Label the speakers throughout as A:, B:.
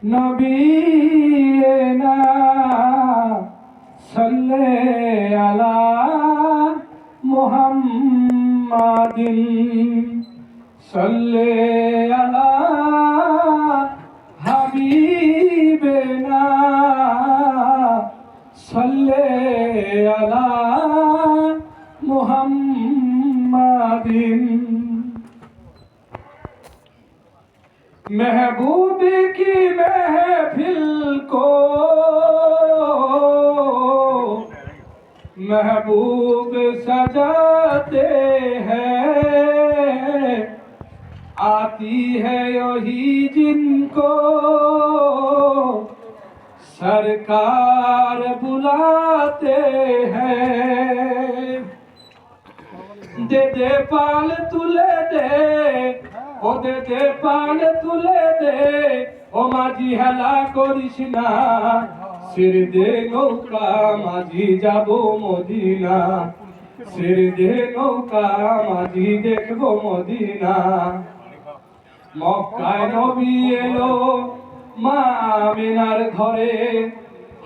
A: নবীনা সাল্লে আলা মুহাম্মাদিন সাল্লে আলা হাবিবেনা সাল্লে আলা মুহাম্মাদিন। महबूब की महफिल को महबूब सजाते हैं, आती है यही जिनको सरकार बुलाते हैं। दे दे पाल तुले दे, ও দে দে পাল তুলে দে, ও মাঝি হেলা করিস না, ছেড়ে দে নৌকা মাঝি যাব মদিনা, ছেড়ে দে নৌকা মাঝি দেখবো মদিনা। মক্কায় নবী এলো মা আমিনার ঘরে,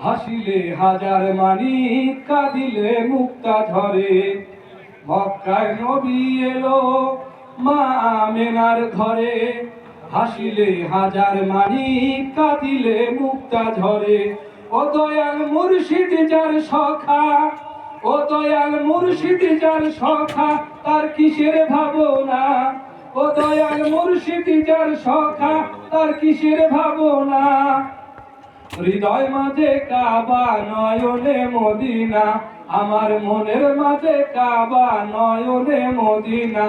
A: হাসিলে হাজার মানি কাঁদিলে মুক্তা ঝরে। মক্কায় নবী এলো মা আমিনার ঘরে, হাসিলে হাজার মানি কাঁদিলে মুক্তা ঝরে। ও দয়াল মুর্শিদ যার সখা, ও দয়াল মুর্শিদ যার সখা, তার কিসের ভাবনা। ও দয়াল মুর্শিদ যার সখা, তার কিসের ভাবনা। হৃদয় মাঝে কাবা নয়নে মদিনা, আমার মনের মাঝে কাবা নয়নে মদিনা।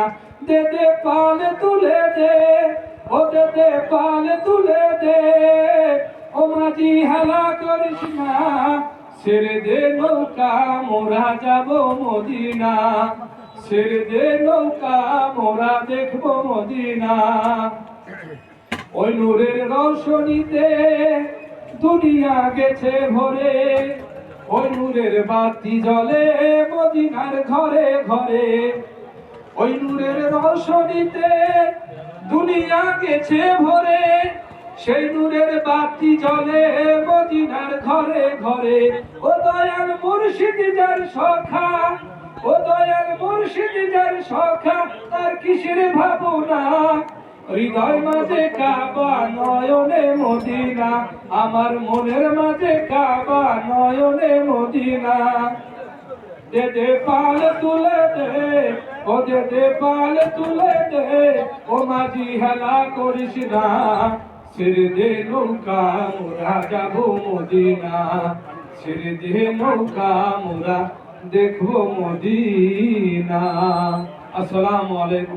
A: দে দে পাল তুলে দে, ও দে দে পাল তুলে দে, ও মাঝি হেলা করিস না, ছেড়ে দে নৌকা মোরা যাব মদিনা, ছেড়ে দে নৌকা মোরা দেখবো মদিনা। ওই নূরের রৌশনীতে দুনিয়া গেছে ভরে, ওই নূরের বাতি জ্বলে মদিনার ঘরে ঘরে। ওই নূরের রৌশনীতে দুনিয়া গেছে ভরে, সেই নূরের বাতি জ্বলে মদিনার ঘরে ঘরে। ও দয়াল মুর্শিদ যার সখা, ও দয়াল মুর্শিদ যার সখা, তার কিসের ভাবনা। হৃদয় মাঝে কাবা নয়নে মদিনা, আমার মনের মাঝে কাবা নয়নে মদিনা। দে দে পাল তুলে দে, ও দে দে পাল তুলে দে, ও মাঝি হেলা করিস না, ছেড়ে দে নৌকা মোরা যাব মদিনা, ছেড়ে দে নৌকা মোরা দেখবো মদিনা। আসসালামু আলাইকুম।